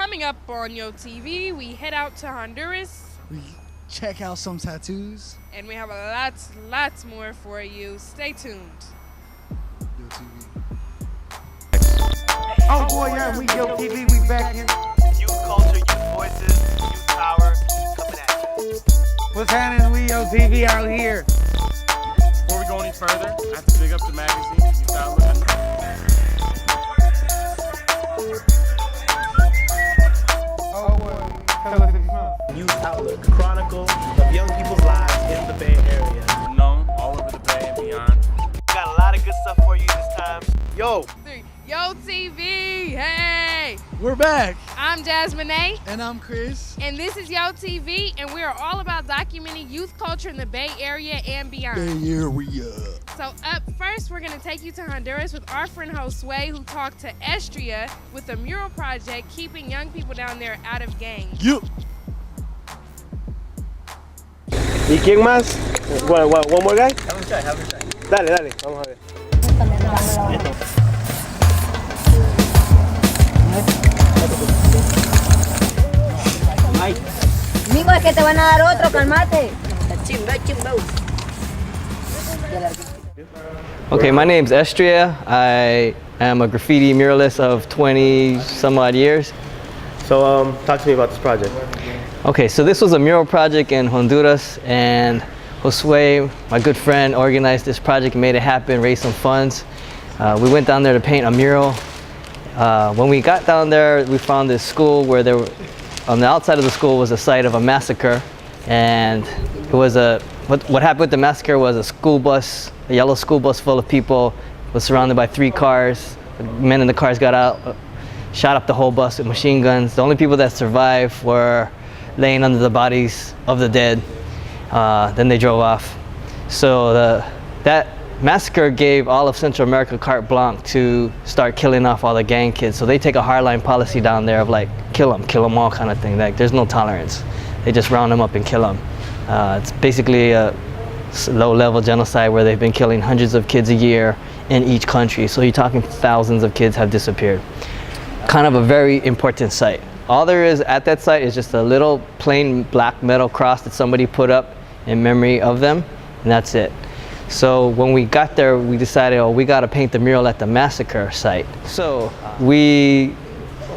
Coming up on Yo TV, we head out to Honduras. We check out some tattoos. And we have lots more for you. Stay tuned. Yo TV. Oh boy, yeah, we Yo TV, we back in. Youth culture, youth voices, youth power, coming at you. What's happening? We Yo TV out here. Before we go any further, I have to big up the magazine. You start looking. Oh boy, tell us if you know. Youth Outlook, chronicle of young people's lives in the Bay Area. Known all over the Bay and beyond. Got a lot of good stuff for you this time. Yo, Yo TV, hey! We're back. I'm Jasmine A. And I'm Chris. And this is Yo TV, and we are all about documenting youth culture in the Bay Area and beyond. Bay Area. So up first, we're going to take you to Honduras with our friend Josue, who talked to Estria with a mural project keeping young people down there out of gangs. Yup. ¿Y quién más? One more guy? Have a try. Dale, vamos a ver. Amigo, es que te van a dar otro, calmate. Okay, my name's Estria. I am a graffiti muralist of 20 some odd years. So, talk to me about this project. Okay, so this was a mural project in Honduras, and Josue, my good friend, organized this project, made it happen, raised some funds. We went down there to paint a mural. When we got down there, we found this school where there were, on the outside of the school was a site of a massacre, and it was what happened with the massacre was a yellow school bus full of people was surrounded by 3 cars. The men in the cars got out, shot up the whole bus with machine guns. The only people that survived were laying under the bodies of the dead. Then they drove off. So that massacre gave all of Central America carte blanche to start killing off all the gang kids. So they take a hardline policy down there of like, kill them all kind of thing. Like, there's no tolerance. They just round them up and kill them. It's basically a low-level genocide where they've been killing hundreds of kids a year in each country. So you're talking thousands of kids have disappeared. Kind of a very important site. All there is at that site is just a little plain black metal cross that somebody put up in memory of them, and that's it. So when we got there, we decided, oh, we got to paint the mural at the massacre site. So we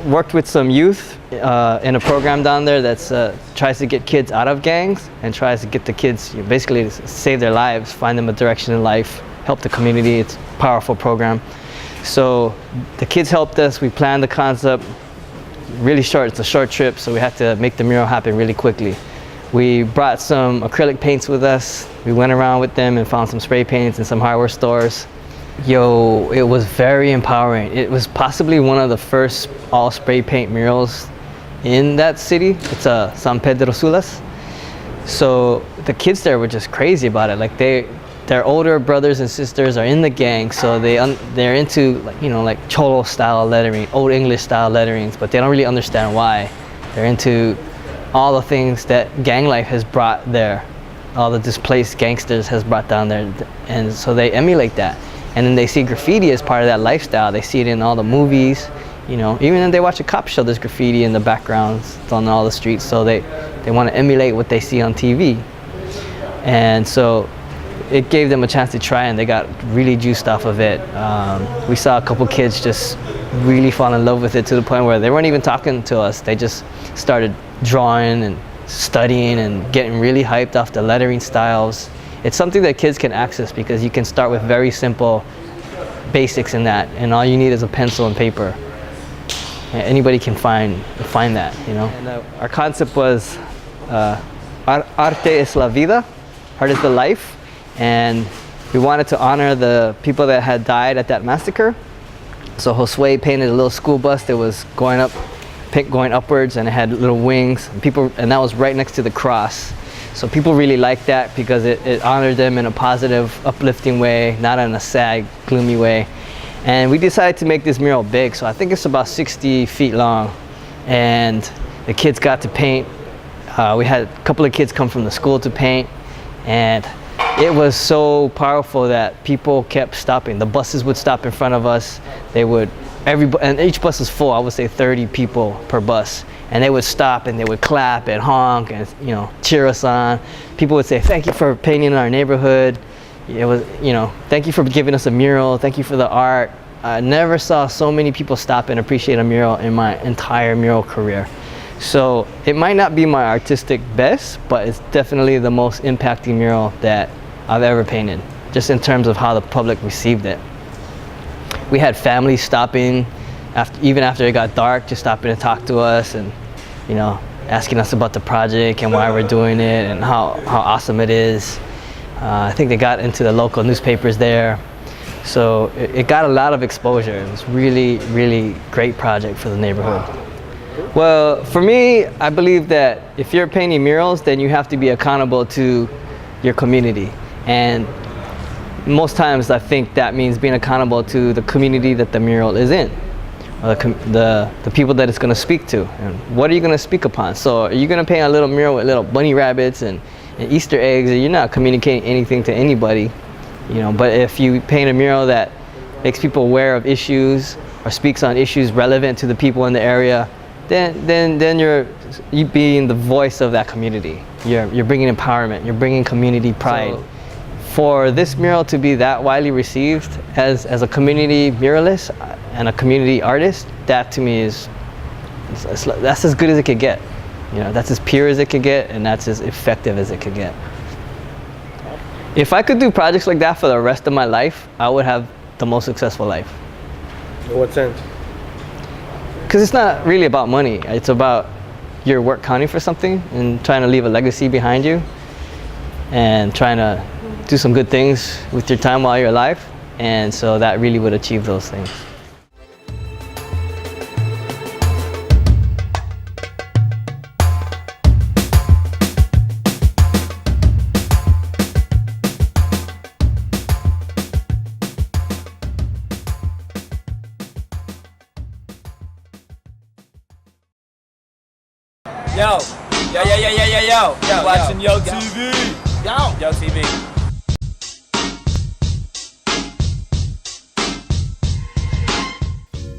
worked with some youth in a program down there that tries to get kids out of gangs and tries to get the kids, basically to save their lives, find them a direction in life, help the community. It's a powerful program. So the kids helped us. We planned the concept. Really short, it's a short trip, so we had to make the mural happen really quickly. We brought some acrylic paints with us. We went around with them and found some spray paints in some hardware stores. Yo, it was very empowering. It was possibly one of the first all spray paint murals in that city. It's San Pedro Sulas. So the kids there were just crazy about it. Like their older brothers and sisters are in the gang, so they're into like Cholo style lettering, Old English style letterings, but they don't really understand why. They're into all the things that gang life has brought there, all the displaced gangsters has brought down there, and so they emulate that. And then they see graffiti as part of that lifestyle. They see it in all the movies, even when they watch a cop show, there's graffiti in the backgrounds on all the streets, so they want to emulate what they see on TV. And so it gave them a chance to try, and they got really juiced off of it. We saw a couple kids just really fall in love with it to the point where they weren't even talking to us. They just started drawing and studying and getting really hyped off the lettering styles. It's something that kids can access because you can start with very simple basics in that, and all you need is a pencil and paper. Anybody can find that, And our concept was Arte es la vida, art is the life. And we wanted to honor the people that had died at that massacre. So Josue painted a little school bus that was going upwards, and it had little wings. And that was right next to the cross. So people really liked that because it honored them in a positive, uplifting way, not in a sad, gloomy way. And we decided to make this mural big. So I think it's about 60 feet long. And the kids got to paint. We had a couple of kids come from the school to paint. And it was so powerful that people kept stopping. The buses would stop in front of us. They would and each bus was full. I would say 30 people per bus, and they would stop and they would clap and honk and cheer us on. People would say, "Thank you for painting our neighborhood." It was, "Thank you for giving us a mural. Thank you for the art." I never saw so many people stop and appreciate a mural in my entire mural career. So it might not be my artistic best, but it's definitely the most impacting mural that I've ever painted, just in terms of how the public received it. We had families stopping, even after it got dark, just stopping to talk to us and, asking us about the project and why we're doing it and how awesome it is. I think they got into the local newspapers there. So it got a lot of exposure. It was really, really great project for the neighborhood. Well, for me, I believe that if you're painting murals, then you have to be accountable to your community. And most times I think that means being accountable to the community that the mural is in, or the people that it's going to speak to. And what are you going to speak upon? So are you going to paint a little mural with little bunny rabbits and Easter eggs, and you're not communicating anything to anybody, but if you paint a mural that makes people aware of issues or speaks on issues relevant to the people in the area, then you're being the voice of that community. You're bringing empowerment, you're bringing community pride. So, for this mural to be that widely received as a community muralist and a community artist, that to me that's as good as it could get. That's as pure as it could get, and that's as effective as it could get. If I could do projects like that for the rest of my life, I would have the most successful life. In what sense? Because it's not really about money. It's about your work counting for something and trying to leave a legacy behind you and trying to do some good things with your time while you're alive. And so that really would achieve those things. Yo, you watching Yo TV? Yo TV.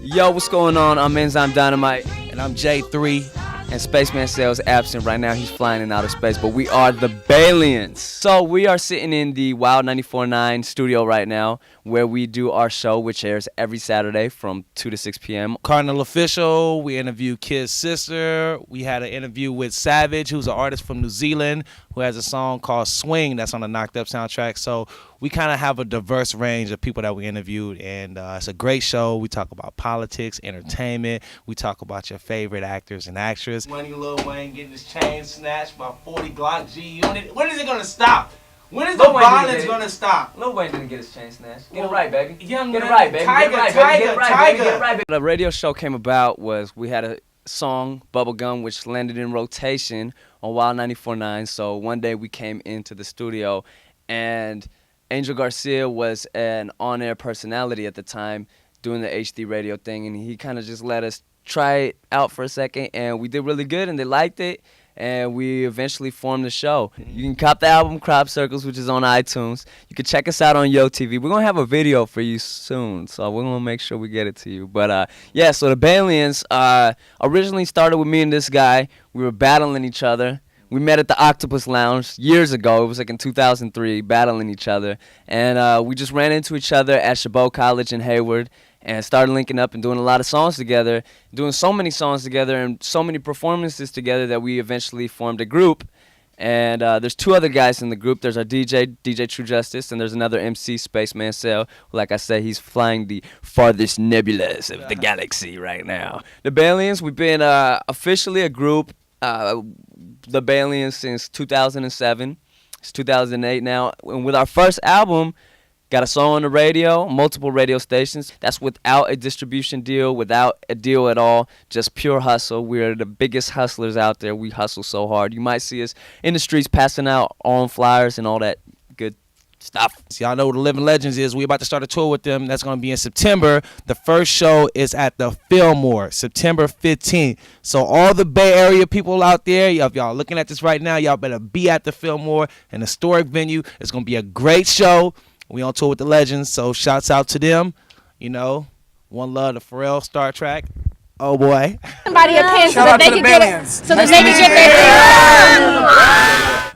Yo, what's going on? I'm Enzyme Dynamite. And I'm J3. And Spaceman Cell's absent right now. He's flying in outer space, but we are the Balians. So we are sitting in the Wild 94.9 studio right now, where we do our show, which airs every Saturday from 2 to 6 p.m. Cardinal Official. We interviewed Kid's sister. We had an interview with Savage, who's an artist from New Zealand, who has a song called Swing that's on the Knocked Up soundtrack. So we kind of have a diverse range of people that we interviewed, and it's a great show. We talk about politics, entertainment. We talk about your favorite actors and actresses. When Lil Wayne getting his chain snatched by 40 Glock G unit. When is it gonna stop? When is the violence gonna stop? Lil Wayne didn't get his chain snatched. Get it right, baby. Young get man, it right, baby. Tiger, get it right, Tiger, baby. Get it right, Tiger. baby. Get it right, baby. The radio show came about was we had a song, Bubblegum, which landed in rotation on Wild 94.9. So one day we came into the studio, and Angel Garcia was an on-air personality at the time doing the HD radio thing, and he kind of just let us try it out for a second, and we did really good, and they liked it, and we eventually formed the show. You can cop the album Crop Circles, which is on iTunes. You can check us out on Yo TV. We're going to have a video for you soon, so we're going to make sure we get it to you. But yeah, so the Balians originally started with me and this guy. We were battling each other. We met at the Octopus Lounge years ago. It was like in 2003, battling each other. And we just ran into each other at Chabot College in Hayward and started linking up and doing a lot of songs together, doing so many songs together and so many performances together that we eventually formed a group. And there's two other guys in the group. There's our DJ True Justice, and there's another MC, Spaceman Cell. Like I said, he's flying the farthest nebulas of the galaxy right now. The Balians, we've been officially a group, the Balians, since 2007. It's 2008 now. And with our first album, got a song on the radio, multiple radio stations. That's without a distribution deal, without a deal at all, just pure hustle. We're the biggest hustlers out there. We hustle so hard. You might see us in the streets passing out on flyers and all that good stuff. So y'all know who the Living Legends is. We're about to start a tour with them. That's going to be in September. The first show is at the Fillmore, September 15th. So all the Bay Area people out there, if y'all looking at this right now, y'all better be at the Fillmore, an historic venue. It's going to be a great show. We on tour with the Legends, so shouts out to them. You know, One love to Pharrell, Star Trek. Oh boy. Somebody a pin so Shout that out they to the can get Balians. it. So that they can get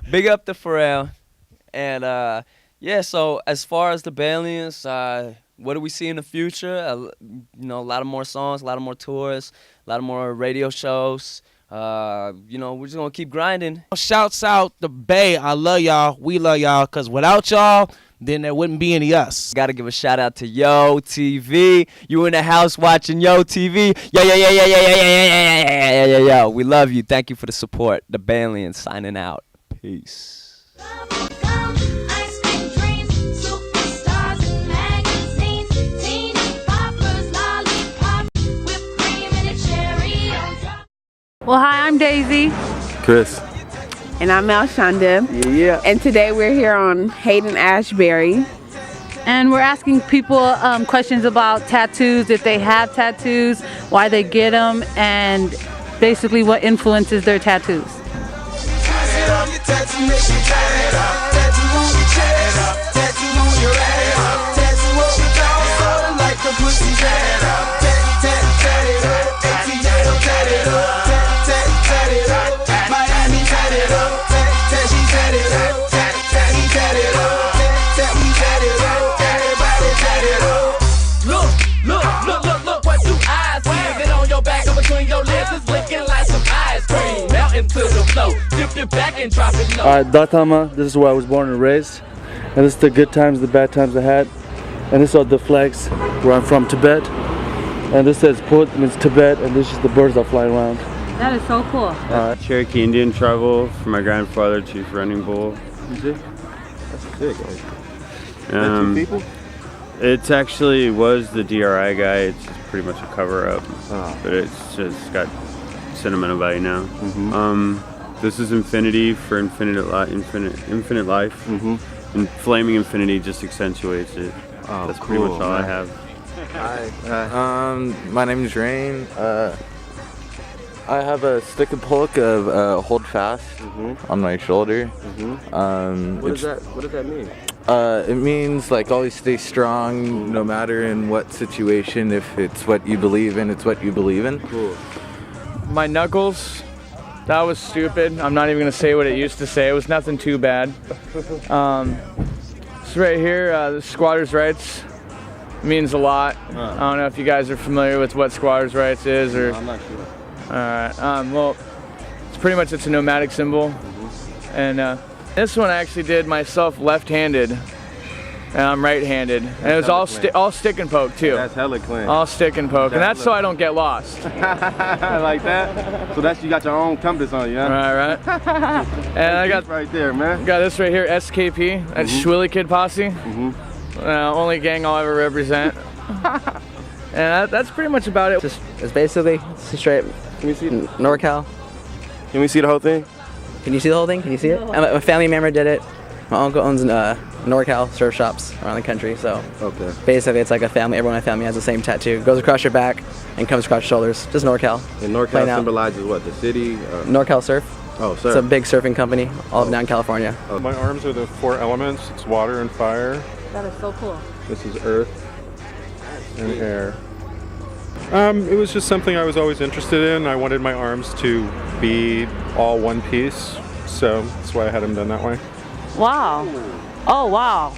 their Big up to Pharrell. And yeah, so as far as the Balians, what do we see in the future? A lot of more songs, a lot of more tours, a lot of more radio shows. We're just gonna keep grinding. Shouts out the Bay. I love y'all. We love y'all. Cause without y'all, then there wouldn't be any us. Gotta give a shout out to Yo TV. You in the house watching Yo TV. Yeah. We love you. Thank you for the support. The Balians signing out. Peace. Well, hi, I'm Daisy. Chris. And I'm Shonda. Yeah. And today we're here on Hayden Ashbury. And we're asking people questions about tattoos, if they have tattoos, why they get them, and basically what influences their tattoos. Alright, Datama, this is where I was born and raised. And this is the good times, the bad times I had. And this are the flags where I'm from, Tibet. And this says Put means Tibet, and this is the birds that fly around. That is so cool. Cherokee Indian tribal from my grandfather, Chief Running Bull. That's sick. Um, people? It actually was the DRI guy. It's just pretty much a cover-up, but it's just got sentimental value now. This is infinity for infinite life. And flaming infinity just accentuates it. That's pretty much all I have. Hi. My name is Rain. I have a stick and poke of hold fast on my shoulder. What does that mean? It means like always stay strong no matter in what situation. If it's what you believe in, it's what you believe in. Cool. My knuckles, that was stupid. I'm not even gonna say what it used to say. It was nothing too bad. This right here, the squatters' rights means a lot. I don't know if you guys are familiar with what squatters' rights is, or. I'm not sure. All right. Well, it's a nomadic symbol, and this one I actually did myself left-handed, and I'm right-handed, and it was all stick and poke too. That's hella clean. All stick and poke, and that's so I don't get lost. Like that. So you got your own compass on you, huh? Right. And I got right there, man. Got this right here, SKP. That's Schwilly Kid Posse. Only gang I'll ever represent. And that's pretty much about it. It's basically straight. Can we see it? NorCal. Can we see the whole thing? Can you see the whole thing? Can you see it? A family member did it. My uncle owns NorCal surf shops around the country, so basically it's like a family. Everyone in my family has the same tattoo. Goes across your back and comes across your shoulders. Just NorCal. And NorCal symbolizes what? The city? NorCal Surf. Oh, surf. It's a big surfing company all up down California. My arms are the 4 elements. It's water and fire. That is so cool. This is earth and air. It was just something I was always interested in. I wanted my arms to be all one piece, so that's why I had them done that way. Wow. Oh, wow.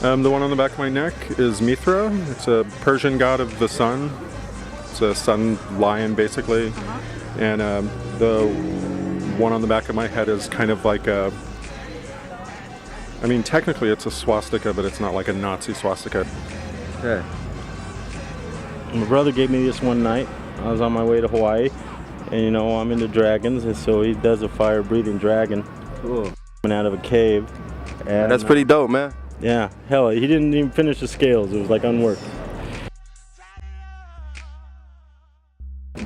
The one on the back of my neck is Mithra. It's a Persian god of the sun. It's a sun lion, basically. And the one on the back of my head is kind of like a... I mean, technically it's a swastika, but it's not like a Nazi swastika. Okay. My brother gave me this one night. I was on my way to Hawaii, and I'm into dragons, and so he does a fire-breathing dragon. Cool. Coming out of a cave. And that's pretty dope, man. Yeah, hell, he didn't even finish the scales. It was like unworked.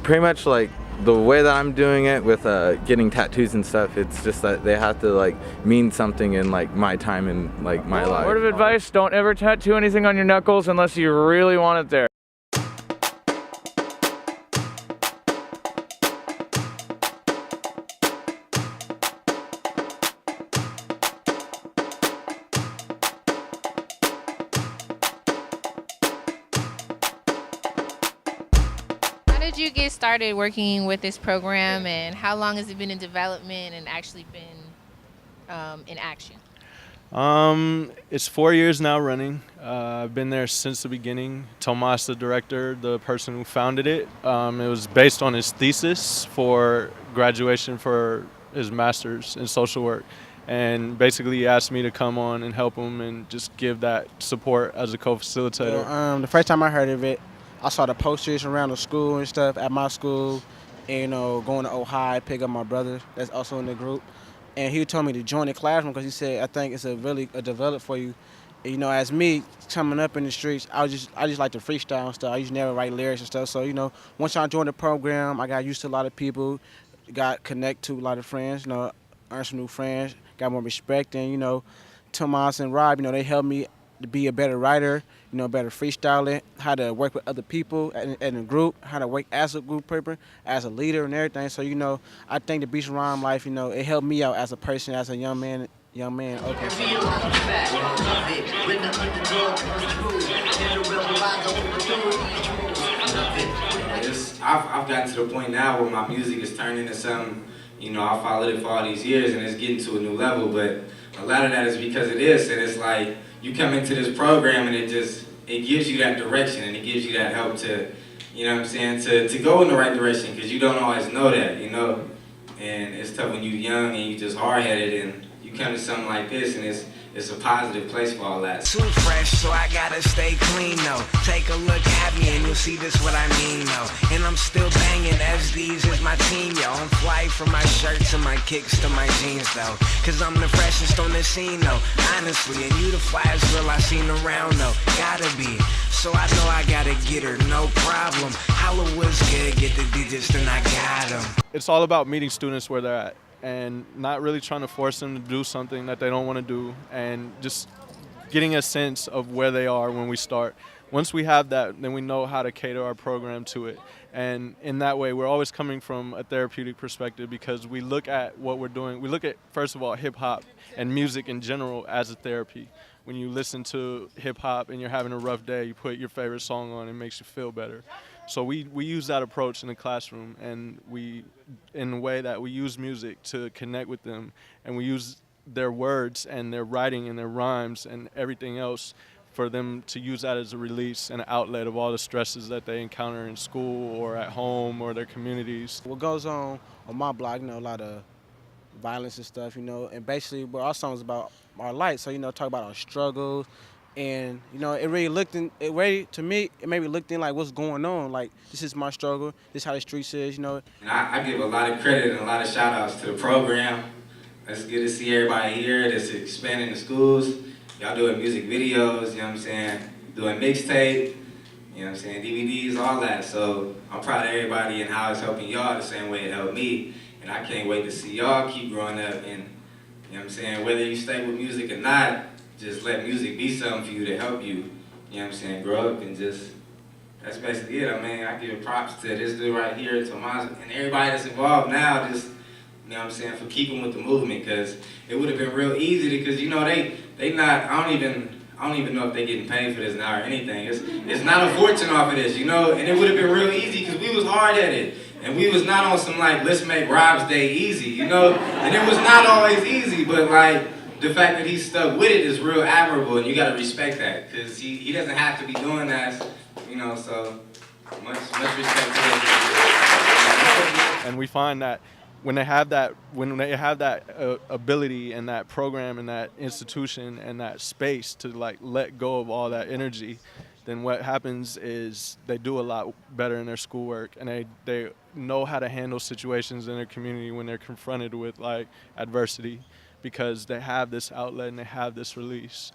Pretty much like the way that I'm doing it with getting tattoos and stuff, it's just that they have to like mean something in like my time and like my life. Word of advice, don't ever tattoo anything on your knuckles unless you really want it there. did you get started working with this program, and how long has it been in development and actually been in action? It's 4 years now running. I've been there since the beginning. Tomas, the director, the person who founded it, it was based on his thesis for graduation for his master's in social work. And basically he asked me to come on and help him and just give that support as a co-facilitator. Well, the first time I heard of it, I saw the posters around the school and stuff at my school, and, you know, going to Ohio, pick up my brother that's also in the group. And he told me to join the classroom because he said, I think it's a develop for you. And, you know, as me coming up in the streets, I just like to freestyle and stuff. I used to never write lyrics and stuff. So, you know, once I joined the program, I got used to a lot of people, got connect to a lot of friends, you know, earned some new friends, got more respect. And, you know, Tomas and Rob, you know, they helped me to be a better writer, you know, better freestyling, how to work with other people in a group, how to work as a group member, as a leader and everything. So, you know, I think the beach rhyme life, you know, it helped me out as a person, as a young man. Okay. I've gotten to the point now where my music is turned into something, you know, I followed it for all these years and it's getting to a new level, but a lot of that is because of this, and it's like, you come into this program and it gives you that direction and it gives you that help to, you know what I'm saying, to go in the right direction, because you don't always know that, you know, and it's tough when you're young and you just hard-headed and you come to something like this and it's a positive place for all that. Too fresh, so I gotta stay clean though. Take a look at me and you'll see this what I mean though. And I'm still banging as these is my team, yo. I'm fly from my shirts and my kicks to my jeans though. Cause I'm the freshest on the scene though, honestly. And you the flyest girl I seen around though, gotta be. So I know I gotta get her, no problem. Holla was good, get the digits, then I got them. It's all about meeting students where they're at and not really trying to force them to do something that they don't want to do, and just getting a sense of where they are when we start. Once we have that, then we know how to cater our program to it. And in that way, we're always coming from a therapeutic perspective, because we look at what we're doing. We look at, first of all, hip-hop and music in general as a therapy. When you listen to hip-hop and you're having a rough day, you put your favorite song on, it makes you feel better. So we use that approach in the classroom, and in a way that we use music to connect with them, and we use their words and their writing and their rhymes and everything else for them to use that as a release and an outlet of all the stresses that they encounter in school or at home or their communities. What goes on my blog, you know, a lot of violence and stuff, you know, and basically what our song is about our life. So, you know, talk about our struggles. And, you know, to me, it made me look in like what's going on. Like, this is my struggle, this is how the streets is, you know. And I give a lot of credit and a lot of shout outs to the program. It's good to see everybody here that's expanding the schools. Y'all doing music videos, you know what I'm saying, doing mixtape, you know what I'm saying, DVDs, all that. So I'm proud of everybody and how it's helping y'all the same way it helped me. And I can't wait to see y'all keep growing up, and, you know what I'm saying, whether you stay with music or not, just let music be something for you to help you, you know what I'm saying, grow up, and just, that's basically it. I mean, I give props to this dude right here, Tomas, and everybody that's involved now, just, you know what I'm saying, for keeping with the movement, because it would have been real easy, because, you know, they not, I don't even know if they getting paid for this now or anything. It's not a fortune off of this, you know, and it would have been real easy, because we was hard-headed, and we was not on some, like, let's make Rob's day easy, you know, and it was not always easy, but, like, the fact that he's stuck with it is real admirable, and you gotta respect that, because he doesn't have to be doing that, you know, so much respect to him. And we find that when they have that ability and that program and that institution and that space to like let go of all that energy, then what happens is they do a lot better in their schoolwork, and they know how to handle situations in their community when they're confronted with like adversity, because they have this outlet and they have this release.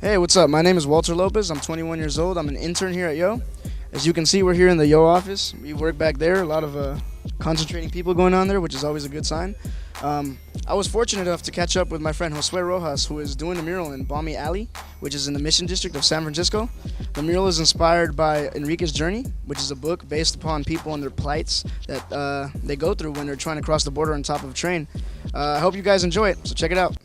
Hey, what's up? My name is Walter Lopez. I'm 21 years old. I'm an intern here at Yo. As you can see, we're here in the Yo office. We work back there. A lot of concentrating people going on there, which is always a good sign. I was fortunate enough to catch up with my friend Josue Rojas, who is doing a mural in Balmy Alley, which is in the Mission District of San Francisco. The mural is inspired by Enrique's Journey, which is a book based upon people and their plights that they go through when they're trying to cross the border on top of a train. I hope you guys enjoy it, so check it out.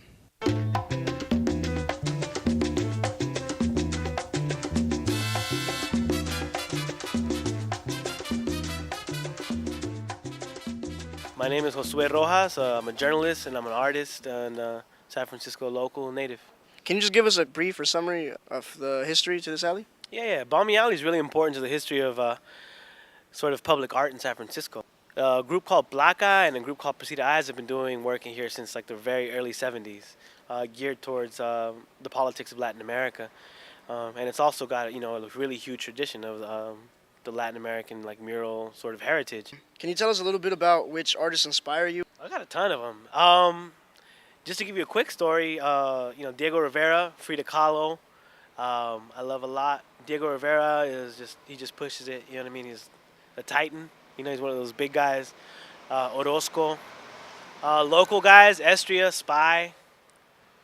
My name is Josue Rojas. I'm a journalist and I'm an artist and San Francisco local native. Can you just give us a brief or summary of the history to this alley? Yeah. Balmy Alley is really important to the history of sort of public art in San Francisco. A group called Black Eye and a group called Precita Eyes have been doing work in here since like the very early 70s, geared towards the politics of Latin America. And it's also got, a really huge tradition of the Latin American like mural sort of heritage. Can you tell us a little bit about which artists inspire you? I got a ton of them. Just to give you a quick story, Diego Rivera, Frida Kahlo, I love a lot. Diego Rivera he just pushes it, you know what I mean? He's a titan, he's one of those big guys. Orozco. Local guys, Estria, Spy,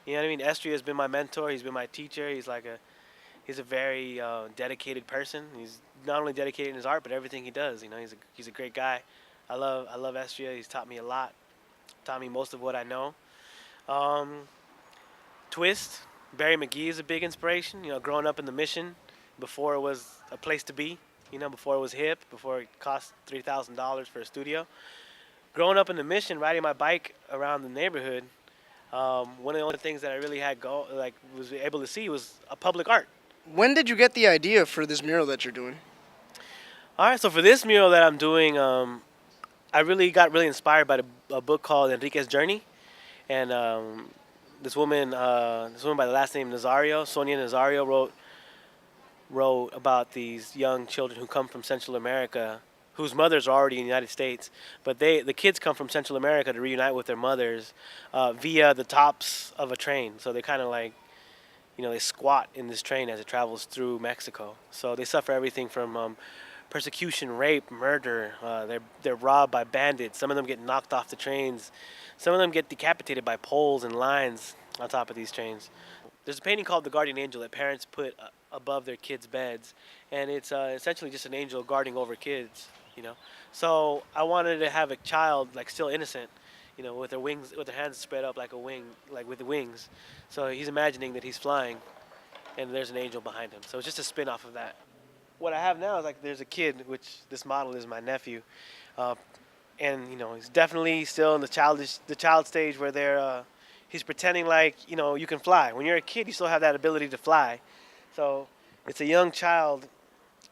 you know what I mean? Estria has been my mentor, he's been my teacher, he's a very dedicated person. He's not only dedicated in his art, but everything he does. He's a great guy. I love Estria. He's taught me a lot. Taught me most of what I know. Twist, Barry McGee is a big inspiration. Growing up in the Mission, before it was a place to be. Before it was hip, before it cost $3,000 for a studio. Growing up in the Mission, riding my bike around the neighborhood, one of the only things that I really was able to see was a public art. When did you get the idea for this mural that you're doing? All right, so for this mural that I'm doing, I really got inspired by a book called Enrique's Journey, and this woman by the last name Nazario, Sonia Nazario, wrote about these young children who come from Central America, whose mothers are already in the United States, but the kids come from Central America to reunite with their mothers via the tops of a train. So they kind of they squat in this train as it travels through Mexico. So they suffer everything from persecution, rape, murder. They're robbed by bandits. Some of them get knocked off the trains. Some of them get decapitated by poles and lines on top of these trains. There's a painting called The Guardian Angel that parents put above their kids' beds, and it's essentially just an angel guarding over kids. So I wanted to have a child still innocent, with their wings, with their hands spread up like a wing, like with the wings. So he's imagining that he's flying, and there's an angel behind him. So it's just a spin off of that. What I have now is there's a kid, which this model is my nephew, and he's definitely still in the child stage where he's pretending you can fly. When you're a kid, you still have that ability to fly. So it's a young child,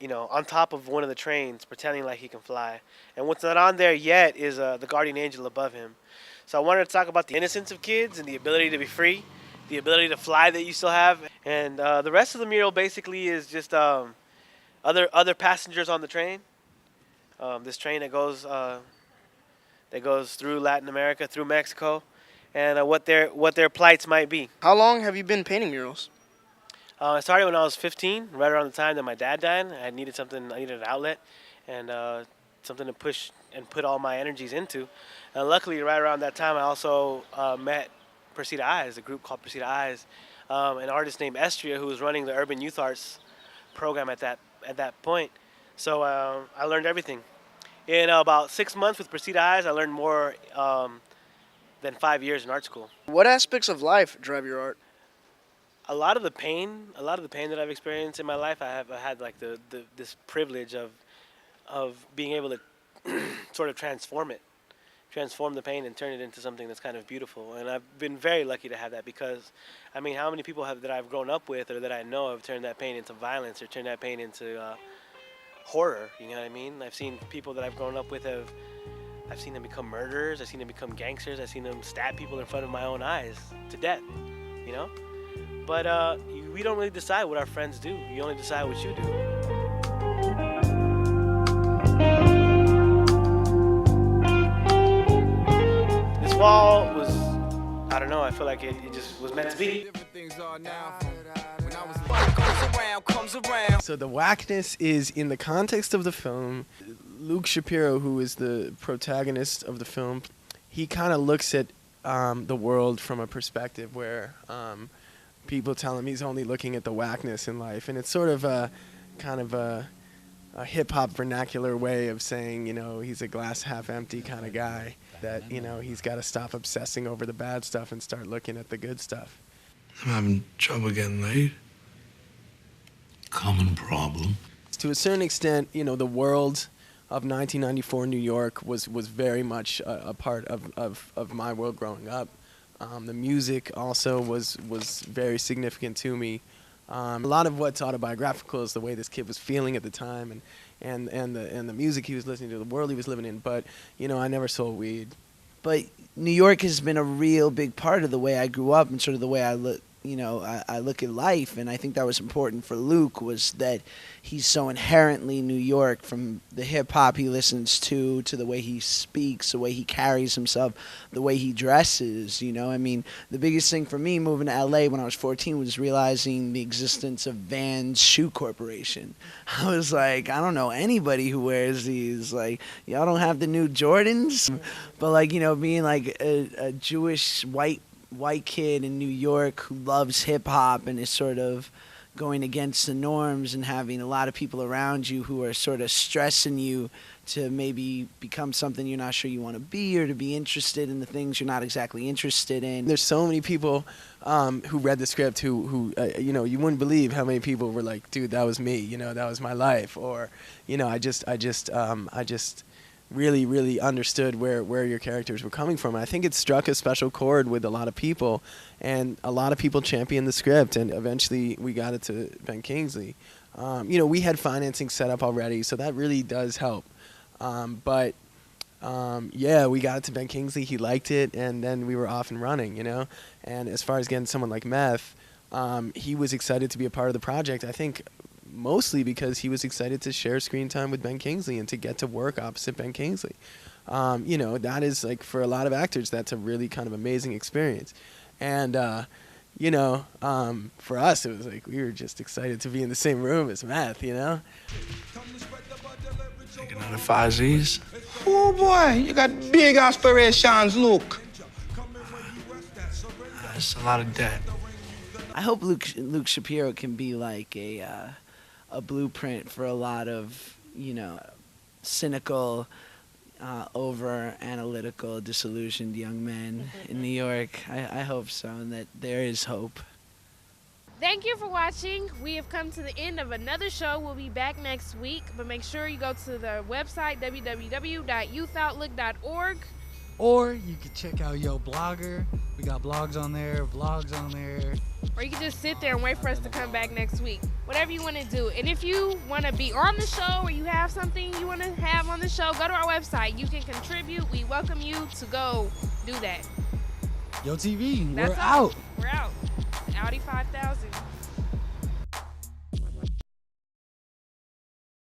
on top of one of the trains, pretending like he can fly. And what's not on there yet is the guardian angel above him. So I wanted to talk about the innocence of kids and the ability to be free, the ability to fly that you still have. And the rest of the mural basically is just other passengers on the train. This train that goes through Latin America, through Mexico, and what their plights might be. How long have you been painting murals? I started when I was 15, right around the time that my dad died. I needed an outlet, and something to push and put all my energies into. And luckily, right around that time, I also met Precita Eyes, a group called Precita Eyes, an artist named Estria who was running the Urban Youth Arts program at that point. So I learned everything. In about 6 months with Precita Eyes, I learned more than 5 years in art school. What aspects of life drive your art? A lot of the pain that I've experienced in my life, I had this privilege of being able to sort of transform the pain and turn it into something that's kind of beautiful. And I've been very lucky to have that because, how many people that I've grown up with or that I know have turned that pain into violence or turned that pain into horror, you know what I mean? I've seen people that I've grown up with I've seen them become murderers, I've seen them become gangsters, I've seen them stab people in front of my own eyes to death, But we don't really decide what our friends do. You only decide what you do. This wall was, I don't know, I feel like it just was meant to be. Different things are now from when So the whackness is in the context of the film. Luke Shapiro, who is the protagonist of the film, he kind of looks at the world from a perspective where people tell him he's only looking at the whackness in life, and it's sort of a kind of a hip-hop vernacular way of saying, you know, he's a glass half empty kind of guy, that, you know, he's got to stop obsessing over the bad stuff and start looking at the good stuff. I'm having trouble getting laid. Common problem. To a certain extent, you know, the world of 1994 New York was very much a part of my world growing up. The music also was very significant to me. A lot of what's autobiographical is the way this kid was feeling at the time, and the music he was listening to, the world he was living in. But you know, I never sold weed. But New York has been a real big part of the way I grew up and sort of the way I look. You know, I look at life, and I think that was important for Luke, was that he's so inherently New York, from the hip-hop he listens to the way he speaks, the way he carries himself, the way he dresses, you know. I mean, the biggest thing for me moving to L.A. when I was 14 was realizing the existence of Vans Shoe Corporation. I was like, I don't know anybody who wears these. Like, y'all don't have the new Jordans? But, like, you know, being like a Jewish white kid in New York who loves hip-hop and is sort of going against the norms, and having a lot of people around you who are sort of stressing you to maybe become something you're not sure you want to be, or to be interested in the things you're not exactly interested in. There's so many people who read the script who you know, you wouldn't believe how many people were like, dude, that was me, you know, that was my life, or, you know, I just really understood where your characters were coming from. I think it struck a special chord with a lot of people, and a lot of people championed the script, and eventually we got it to Ben Kingsley. You know, we had financing set up already, so that really does help. But yeah, we got it to Ben Kingsley, he liked it, and then we were off and running, you know. And as far as getting someone like Meth, he was excited to be a part of the project, I think mostly because he was excited to share screen time with Ben Kingsley and to get to work opposite Ben Kingsley. You know, that is, like, for a lot of actors, that's a really kind of amazing experience. And, you know, for us, it was like we were just excited to be in the same room as Meth, you know? Taking out of Fozzies. Oh boy, you got big aspirations, Luke. That's a lot of debt. I hope Luke Shapiro can be like a blueprint for a lot of, you know, cynical, over-analytical, disillusioned young men in New York. I hope so, and that there is hope. Thank you for watching. We have come to the end of another show. We'll be back next week, but make sure you go to the website, www.youthOutlook.org. Or you can check out Yo Blogger. We got blogs on there, vlogs on there. Or you can just sit there and wait for us to come back next week. Whatever you want to do. And if you want to be on the show, or you have something you want to have on the show, go to our website. You can contribute. We welcome you to go do that. Yo TV, That's we're all. out. We're out. Audi 5000.